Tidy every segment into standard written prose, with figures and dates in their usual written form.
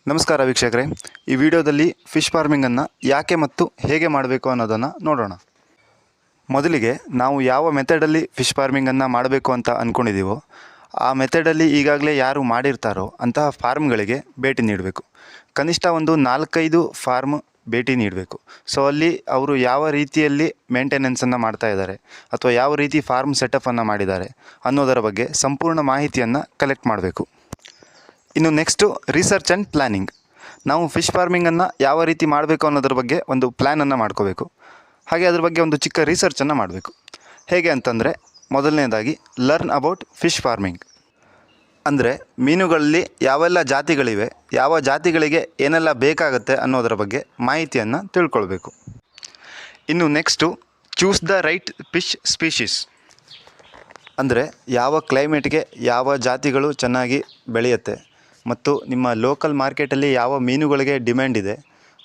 ನಮಸ್ಕಾರ ವೀಕ್ಷಕರೇ, ಈ ವಿಡಿಯೋದಲ್ಲಿ ಫಿಶ್ ಫಾರ್ಮಿಂಗನ್ನು ಯಾಕೆ ಮತ್ತು ಹೇಗೆ ಮಾಡಬೇಕು ಅನ್ನೋದನ್ನು ನೋಡೋಣ. ಮೊದಲಿಗೆ ನಾವು ಯಾವ ಮೆಥಡಲ್ಲಿ ಫಿಶ್ ಫಾರ್ಮಿಂಗನ್ನು ಮಾಡಬೇಕು ಅಂತ ಅಂದ್ಕೊಂಡಿದ್ದೀವೋ ಆ ಮೆಥಡಲ್ಲಿ ಈಗಾಗಲೇ ಯಾರು ಮಾಡಿರ್ತಾರೋ ಅಂತಹ ಫಾರ್ಮ್ಗಳಿಗೆ ಭೇಟಿ ನೀಡಬೇಕು. ಕನಿಷ್ಠ ಒಂದು 4-5 ಫಾರ್ಮ್ ಭೇಟಿ ನೀಡಬೇಕು. ಸೊ ಅಲ್ಲಿ ಅವರು ಯಾವ ರೀತಿಯಲ್ಲಿ ಮೇಂಟೆನೆನ್ಸನ್ನು ಮಾಡ್ತಾ ಇದ್ದಾರೆ ಅಥವಾ ಯಾವ ರೀತಿ ಫಾರ್ಮ್ ಸೆಟಪ್ಪನ್ನು ಮಾಡಿದ್ದಾರೆ ಅನ್ನೋದರ ಬಗ್ಗೆ ಸಂಪೂರ್ಣ ಮಾಹಿತಿಯನ್ನು ಕಲೆಕ್ಟ್ ಮಾಡಬೇಕು. ಇನ್ನು ನೆಕ್ಸ್ಟು ರಿಸರ್ಚ್ ಆ್ಯಂಡ್ ಪ್ಲ್ಯಾನಿಂಗ್. ನಾವು ಫಿಶ್ ಫಾರ್ಮಿಂಗನ್ನು ಯಾವ ರೀತಿ ಮಾಡಬೇಕು ಅನ್ನೋದ್ರ ಬಗ್ಗೆ ಒಂದು ಪ್ಲ್ಯಾನನ್ನು ಮಾಡ್ಕೋಬೇಕು. ಹಾಗೆ ಅದ್ರ ಬಗ್ಗೆ ಒಂದು ಚಿಕ್ಕ ರಿಸರ್ಚನ್ನು ಮಾಡಬೇಕು. ಹೇಗೆ ಅಂತಂದರೆ, ಮೊದಲನೇದಾಗಿ ಲರ್ನ್ ಅಬೌಟ್ ಫಿಶ್ ಫಾರ್ಮಿಂಗ್. ಅಂದರೆ ಮೀನುಗಳಲ್ಲಿ ಯಾವೆಲ್ಲ ಜಾತಿಗಳಿವೆ, ಯಾವ ಜಾತಿಗಳಿಗೆ ಏನೆಲ್ಲ ಬೇಕಾಗುತ್ತೆ ಅನ್ನೋದರ ಬಗ್ಗೆ ಮಾಹಿತಿಯನ್ನು ತಿಳ್ಕೊಳ್ಬೇಕು. ಇನ್ನು next choose the right fish species. ಅಂದರೆ ಯಾವ ಕ್ಲೈಮೇಟ್ಗೆ ಯಾವ ಜಾತಿಗಳು ಚೆನ್ನಾಗಿ ಬೆಳೆಯುತ್ತೆ ಮತ್ತು ನಿಮ್ಮ ಲೋಕಲ್ ಮಾರ್ಕೆಟಲ್ಲಿ ಯಾವ ಮೀನುಗಳಿಗೆ ಡಿಮ್ಯಾಂಡ್ ಇದೆ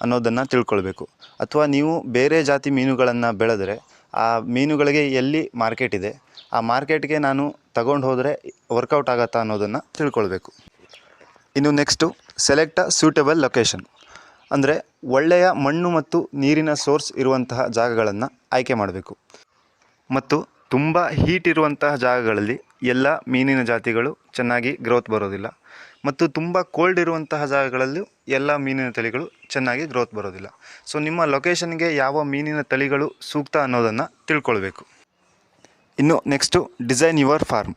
ಅನ್ನೋದನ್ನು ತಿಳ್ಕೊಳ್ಬೇಕು. ಅಥವಾ ನೀವು ಬೇರೆ ಜಾತಿ ಮೀನುಗಳನ್ನು ಬೆಳೆದರೆ ಆ ಮೀನುಗಳಿಗೆ ಎಲ್ಲಿ ಮಾರ್ಕೆಟ್ ಇದೆ, ಆ ಮಾರ್ಕೆಟ್ಗೆ ನಾನು ತಗೊಂಡು ಹೋದರೆ ವರ್ಕೌಟ್ ಆಗುತ್ತಾ ಅನ್ನೋದನ್ನು ತಿಳ್ಕೊಳ್ಬೇಕು. ಇನ್ನು ನೆಕ್ಸ್ಟು ಸೆಲೆಕ್ಟ್ ಅ ಸೂಟಬಲ್ ಲೊಕೇಶನ್. ಅಂದರೆ ಒಳ್ಳೆಯ ಮಣ್ಣು ಮತ್ತು ನೀರಿನ ಸೋರ್ಸ್ ಇರುವಂತಹ ಜಾಗಗಳನ್ನು ಆಯ್ಕೆ ಮಾಡಬೇಕು. ಮತ್ತು ತುಂಬ ಹೀಟ್ ಇರುವಂತಹ ಜಾಗಗಳಲ್ಲಿ ಎಲ್ಲ ಮೀನಿನ ಜಾತಿಗಳು ಚೆನ್ನಾಗಿ ಗ್ರೋತ್ ಬರೋದಿಲ್ಲ. ಮತ್ತು ತುಂಬ ಕೋಲ್ಡ್ ಇರುವಂತಹ ಜಾಗಗಳಲ್ಲೂ ಎಲ್ಲ ಮೀನಿನ ತಳಿಗಳು ಚೆನ್ನಾಗಿ ಗ್ರೋತ್ ಬರೋದಿಲ್ಲ. ಸೊ ನಿಮ್ಮ ಲೊಕೇಶನ್ಗೆ ಯಾವ ಮೀನಿನ ತಳಿಗಳು ಸೂಕ್ತ ಅನ್ನೋದನ್ನು ತಿಳ್ಕೊಳ್ಬೇಕು. ಇನ್ನು ನೆಕ್ಸ್ಟು ಡಿಸೈನ್ ಯುವರ್ ಫಾರ್ಮ್.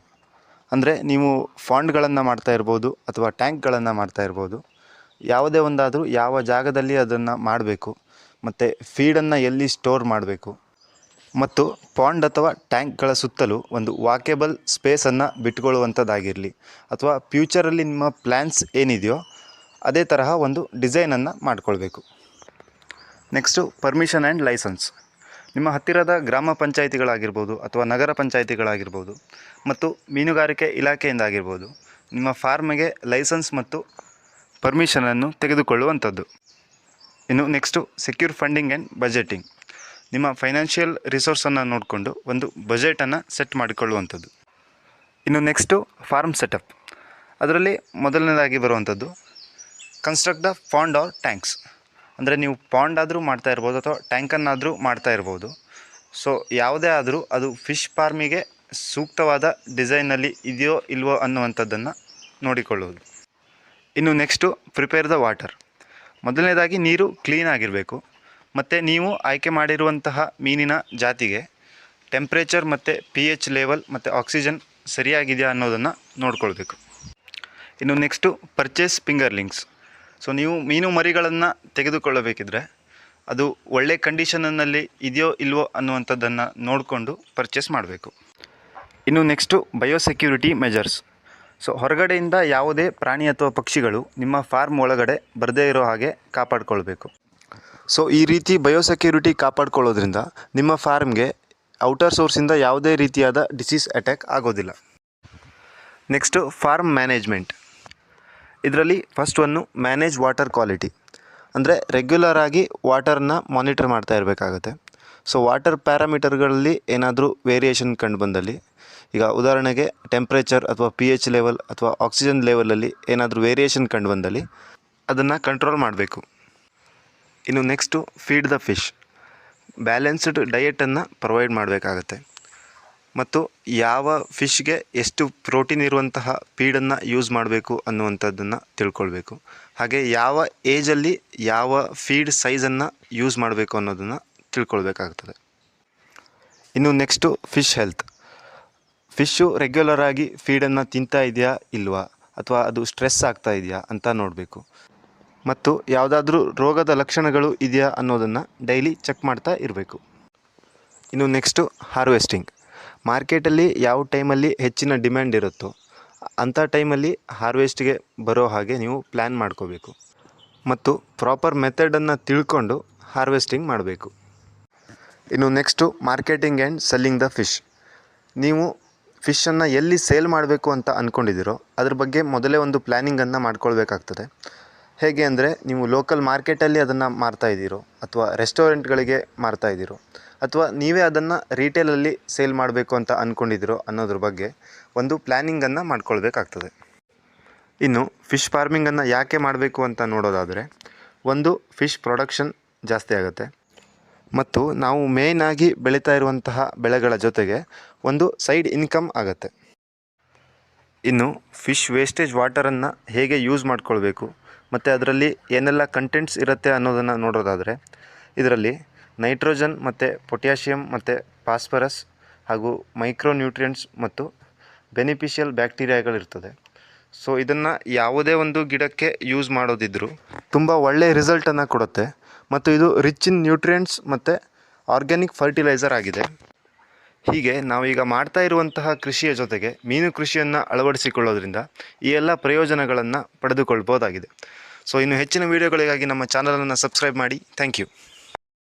ಅಂದರೆ ನೀವು ಫಾಂಡ್ಗಳನ್ನು ಮಾಡ್ತಾ ಇರ್ಬೋದು ಅಥವಾ ಟ್ಯಾಂಕ್ಗಳನ್ನು ಮಾಡ್ತಾ ಇರ್ಬೋದು. ಯಾವುದೇ ಒಂದಾದರೂ ಯಾವ ಜಾಗದಲ್ಲಿ ಅದನ್ನು ಮಾಡಬೇಕು, ಮತ್ತು ಫೀಡನ್ನು ಎಲ್ಲಿ ಸ್ಟೋರ್ ಮಾಡಬೇಕು, ಮತ್ತು ಪಾಂಡ್ ಅಥವಾ ಟ್ಯಾಂಕ್ಗಳ ಸುತ್ತಲೂ ಒಂದು ವಾಕೇಬಲ್ ಸ್ಪೇಸನ್ನು ಬಿಟ್ಕೊಳ್ಳುವಂಥದ್ದಾಗಿರಲಿ, ಅಥವಾ ಫ್ಯೂಚರಲ್ಲಿ ನಿಮ್ಮ ಪ್ಲ್ಯಾನ್ಸ್ ಏನಿದೆಯೋ ಅದೇ ತರಹ ಒಂದು ಡಿಸೈನನ್ನು ಮಾಡಿಕೊಳ್ಬೇಕು. Next permission and license. ನಿಮ್ಮ ಹತ್ತಿರದ ಗ್ರಾಮ ಪಂಚಾಯಿತಿಗಳಾಗಿರ್ಬೋದು ಅಥವಾ ನಗರ ಪಂಚಾಯಿತಿಗಳಾಗಿರ್ಬೋದು ಮತ್ತು ಮೀನುಗಾರಿಕೆ ಇಲಾಖೆಯಿಂದಾಗಿರ್ಬೋದು ನಿಮ್ಮ ಫಾರ್ಮಿಗೆ ಲೈಸೆನ್ಸ್ ಮತ್ತು ಪರ್ಮಿಷನನ್ನು ತೆಗೆದುಕೊಳ್ಳುವಂಥದ್ದು. ಇನ್ನು next secure funding and budgeting. ನಿಮ್ಮ ಫೈನಾನ್ಷಿಯಲ್ ರಿಸೋರ್ಸನ್ನು ನೋಡಿಕೊಂಡು ಒಂದು ಬಜೆಟನ್ನು ಸೆಟ್ ಮಾಡಿಕೊಳ್ಳುವಂಥದ್ದು. ಇನ್ನು ನೆಕ್ಸ್ಟು ಫಾರ್ಮ್ ಸೆಟಪ್. ಅದರಲ್ಲಿ ಮೊದಲನೇದಾಗಿ ಬರುವಂಥದ್ದು construct the pond or tanks. ಅಂದರೆ ನೀವು ಪಾಂಡ್ ಆದರೂ ಮಾಡ್ತಾ ಇರ್ಬೋದು ಅಥವಾ ಟ್ಯಾಂಕನ್ನಾದರೂ ಮಾಡ್ತಾ ಇರ್ಬೋದು. ಸೊ ಯಾವುದೇ ಆದರೂ ಅದು ಫಿಶ್ ಫಾರ್ಮಿಗೆ ಸೂಕ್ತವಾದ ಡಿಸೈನಲ್ಲಿ ಇದೆಯೋ ಇಲ್ವೋ ಅನ್ನುವಂಥದ್ದನ್ನು ನೋಡಿಕೊಳ್ಳುವುದು. ಇನ್ನು ನೆಕ್ಸ್ಟು ಪ್ರಿಪೇರ್ ದ ವಾಟರ್. ಮೊದಲನೇದಾಗಿ ನೀರು ಕ್ಲೀನ್ ಆಗಿರಬೇಕು. ಮತ್ತು ನೀವು ಆಯ್ಕೆ ಮಾಡಿರುವಂತಹ ಮೀನಿನ ಜಾತಿಗೆ ಟೆಂಪ್ರೇಚರ್ ಮತ್ತು pH ಲೆವೆಲ್ ಮತ್ತು ಆಕ್ಸಿಜನ್ ಸರಿಯಾಗಿದೆಯಾ ಅನ್ನೋದನ್ನು ನೋಡ್ಕೊಳ್ಬೇಕು. ಇನ್ನು ನೆಕ್ಸ್ಟು ಪರ್ಚೇಸ್ ಫಿಂಗರ್ಲಿಂಗ್ಸ್. ಸೊ ನೀವು ಮೀನು ಮರಿಗಳನ್ನು ತೆಗೆದುಕೊಳ್ಳಬೇಕಿದ್ರೆ ಅದು ಒಳ್ಳೆ ಕಂಡೀಷನ್ನಲ್ಲಿ ಇದೆಯೋ ಇಲ್ವೋ ಅನ್ನುವಂಥದ್ದನ್ನು ನೋಡಿಕೊಂಡು ಪರ್ಚೇಸ್ ಮಾಡಬೇಕು. ಇನ್ನು ನೆಕ್ಸ್ಟು ಬಯೋಸೆಕ್ಯೂರಿಟಿ ಮೆಜರ್ಸ್. ಸೊ ಹೊರಗಡೆಯಿಂದ ಯಾವುದೇ ಪ್ರಾಣಿ ಅಥವಾ ಪಕ್ಷಿಗಳು ನಿಮ್ಮ ಫಾರ್ಮ್ ಒಳಗಡೆ ಬರದೇ ಇರೋ ಹಾಗೆ ಕಾಪಾಡಿಕೊಳ್ಬೇಕು. ಸೊ ಈ ರೀತಿ ಬಯೋಸೆಕ್ಯೂರಿಟಿ ಕಾಪಾಡ್ಕೊಳ್ಳೋದ್ರಿಂದ ನಿಮ್ಮ ಫಾರ್ಮ್ಗೆ ಔಟರ್ ಸೋರ್ಸಿಂದ ಯಾವುದೇ ರೀತಿಯಾದ ಡಿಸೀಸ್ ಅಟ್ಯಾಕ್ ಆಗೋದಿಲ್ಲ. Next farm management. ಇದರಲ್ಲಿ ಫಸ್ಟ್ ಮ್ಯಾನೇಜ್ ವಾಟರ್ ಕ್ವಾಲಿಟಿ. ಅಂದರೆ ರೆಗ್ಯುಲರ್ ಆಗಿ ವಾಟರ್ನ ಮಾನಿಟರ್ ಮಾಡ್ತಾ ಇರಬೇಕಾಗತ್ತೆ. ಸೊ ವಾಟರ್ ಪ್ಯಾರಾಮೀಟರ್ಗಳಲ್ಲಿ ಏನಾದರೂ ವೇರಿಯೇಷನ್ ಕಂಡು ಬಂದಲ್ಲಿ, ಈಗ ಉದಾಹರಣೆಗೆ ಟೆಂಪ್ರೇಚರ್ ಅಥವಾ pH ಲೆವೆಲ್ ಅಥವಾ ಆಕ್ಸಿಜನ್ ಲೆವೆಲಲ್ಲಿ ಏನಾದರೂ ವೇರಿಯೇಷನ್ ಕಂಡು ಬಂದಲ್ಲಿ ಅದನ್ನು ಕಂಟ್ರೋಲ್ ಮಾಡಬೇಕು. ಇನ್ನು next feed the fish. Balanced ಡಯೆಟನ್ನು ಪ್ರೊವೈಡ್ ಮಾಡಬೇಕಾಗತ್ತೆ. ಮತ್ತು ಯಾವ ಫಿಶ್ಗೆ ಎಷ್ಟು ಪ್ರೋಟೀನ್ ಇರುವಂತಹ ಫೀಡನ್ನು ಯೂಸ್ ಮಾಡಬೇಕು ಅನ್ನುವಂಥದ್ದನ್ನು ತಿಳ್ಕೊಳ್ಬೇಕು. ಹಾಗೆ ಯಾವ ಏಜಲ್ಲಿ ಯಾವ ಫೀಡ್ ಸೈಜನ್ನು ಯೂಸ್ ಮಾಡಬೇಕು ಅನ್ನೋದನ್ನು ತಿಳ್ಕೊಳ್ಬೇಕಾಗ್ತದೆ. ಇನ್ನು next fish health. Fish regular ಆಗಿ ಫೀಡನ್ನು ತಿಂತಾ ಇದೆಯಾ ಇಲ್ವಾ, ಅಥವಾ ಅದು ಸ್ಟ್ರೆಸ್ ಆಗ್ತಾ ಇದೆಯಾ ಅಂತ ನೋಡಬೇಕು. ಮತ್ತು ಯಾವುದಾದ್ರೂ ರೋಗದ ಲಕ್ಷಣಗಳು ಇದೆಯಾ ಅನ್ನೋದನ್ನು ಡೈಲಿ ಚೆಕ್ ಮಾಡ್ತಾ ಇರಬೇಕು. ಇನ್ನು ನೆಕ್ಸ್ಟು ಹಾರ್ವೆಸ್ಟಿಂಗ್. ಮಾರ್ಕೆಟಲ್ಲಿ ಯಾವ ಟೈಮಲ್ಲಿ ಹೆಚ್ಚಿನ ಡಿಮ್ಯಾಂಡ್ ಇರುತ್ತೋ ಅಂಥ ಟೈಮಲ್ಲಿ ಹಾರ್ವೆಸ್ಟ್ಗೆ ಬರೋ ಹಾಗೆ ನೀವು ಪ್ಲ್ಯಾನ್ ಮಾಡ್ಕೋಬೇಕು. ಮತ್ತು ಪ್ರಾಪರ್ ಮೆಥಡನ್ನು ತಿಳ್ಕೊಂಡು ಹಾರ್ವೆಸ್ಟಿಂಗ್ ಮಾಡಬೇಕು. ಇನ್ನು next marketing and selling the fish. ನೀವು ಫಿಶನ್ನು ಎಲ್ಲಿ ಸೇಲ್ ಮಾಡಬೇಕು ಅಂತ ಅಂದ್ಕೊಂಡಿದ್ದೀರೋ ಅದ್ರ ಬಗ್ಗೆ ಮೊದಲೇ ಒಂದು ಪ್ಲ್ಯಾನಿಂಗನ್ನು ಮಾಡ್ಕೊಳ್ಬೇಕಾಗ್ತದೆ. ಹೇಗೆ ಅಂದರೆ, ನೀವು ಲೋಕಲ್ ಮಾರ್ಕೆಟಲ್ಲಿ ಅದನ್ನು ಮಾರ್ತಾಯಿದ್ದೀರೋ ಅಥವಾ ರೆಸ್ಟೋರೆಂಟ್ಗಳಿಗೆ ಮಾರ್ತಾಯಿದ್ದೀರೋ ಅಥವಾ ನೀವೇ ಅದನ್ನು ರೀಟೇಲಲ್ಲಿ ಸೇಲ್ ಮಾಡಬೇಕು ಅಂತ ಅಂದ್ಕೊಂಡಿದ್ದೀರೋ ಅನ್ನೋದ್ರ ಬಗ್ಗೆ ಒಂದು ಪ್ಲ್ಯಾನಿಂಗನ್ನು ಮಾಡ್ಕೊಳ್ಬೇಕಾಗ್ತದೆ. ಇನ್ನು ಫಿಶ್ ಫಾರ್ಮಿಂಗನ್ನು ಯಾಕೆ ಮಾಡಬೇಕು ಅಂತ ನೋಡೋದಾದರೆ, ಒಂದು ಫಿಶ್ ಪ್ರೊಡಕ್ಷನ್ ಜಾಸ್ತಿ ಆಗುತ್ತೆ ಮತ್ತು ನಾವು ಮೇಯ್ನಾಗಿ ಬೆಳೀತಾ ಇರುವಂತಹ ಬೆಳೆಗಳ ಜೊತೆಗೆ ಒಂದು ಸೈಡ್ ಇನ್ಕಮ್ ಆಗುತ್ತೆ. ಇನ್ನು ಫಿಶ್ ವೇಸ್ಟೇಜ್ ವಾಟರನ್ನು ಹೇಗೆ ಯೂಸ್ ಮಾಡ್ಕೊಳ್ಬೇಕು ಮತ್ತು ಅದರಲ್ಲಿ ಏನೆಲ್ಲ ಕಂಟೆಂಟ್ಸ್ ಇರುತ್ತೆ ಅನ್ನೋದನ್ನು ನೋಡೋದಾದರೆ, ಇದರಲ್ಲಿ ನೈಟ್ರೋಜನ್ ಮತ್ತು ಪೊಟ್ಯಾಷಿಯಮ್ ಮತ್ತು ಫಾಸ್ಫರಸ್ ಹಾಗೂ ಮೈಕ್ರೋನ್ಯೂಟ್ರಿಯೆಂಟ್ಸ್ ಮತ್ತು ಬೆನಿಫಿಷಿಯಲ್ ಬ್ಯಾಕ್ಟೀರಿಯಾಗಳಿರ್ತದೆ. ಸೊ ಇದನ್ನು ಯಾವುದೇ ಒಂದು ಗಿಡಕ್ಕೆ ಯೂಸ್ ಮಾಡೋದಿದ್ದರೂ ತುಂಬ ಒಳ್ಳೆಯ ರಿಸಲ್ಟನ್ನು ಕೊಡುತ್ತೆ ಮತ್ತು ಇದು ರಿಚ್ ಇನ್ ನ್ಯೂಟ್ರಿಯೆಂಟ್ಸ್ ಮತ್ತು ಆರ್ಗ್ಯಾನಿಕ್ ಫರ್ಟಿಲೈಸರ್ ಆಗಿದೆ. ಹೀಗೆ ನಾವೀಗ ಮಾಡ್ತಾ ಇರುವಂತಹ ಕೃಷಿಯ ಜೊತೆಗೆ ಮೀನು ಕೃಷಿಯನ್ನು ಅಳವಡಿಸಿಕೊಳ್ಳೋದ್ರಿಂದ ಈ ಎಲ್ಲ ಪ್ರಯೋಜನಗಳನ್ನು ಪಡೆದುಕೊಳ್ಬೋದಾಗಿದೆ. ಸೊ ಇನ್ನು ಹೆಚ್ಚಿನ ವೀಡಿಯೋಗಳಿಗಾಗಿ ನಮ್ಮ ಚಾನಲನ್ನು ಸಬ್ಸ್ಕ್ರೈಬ್ ಮಾಡಿ. Thank you.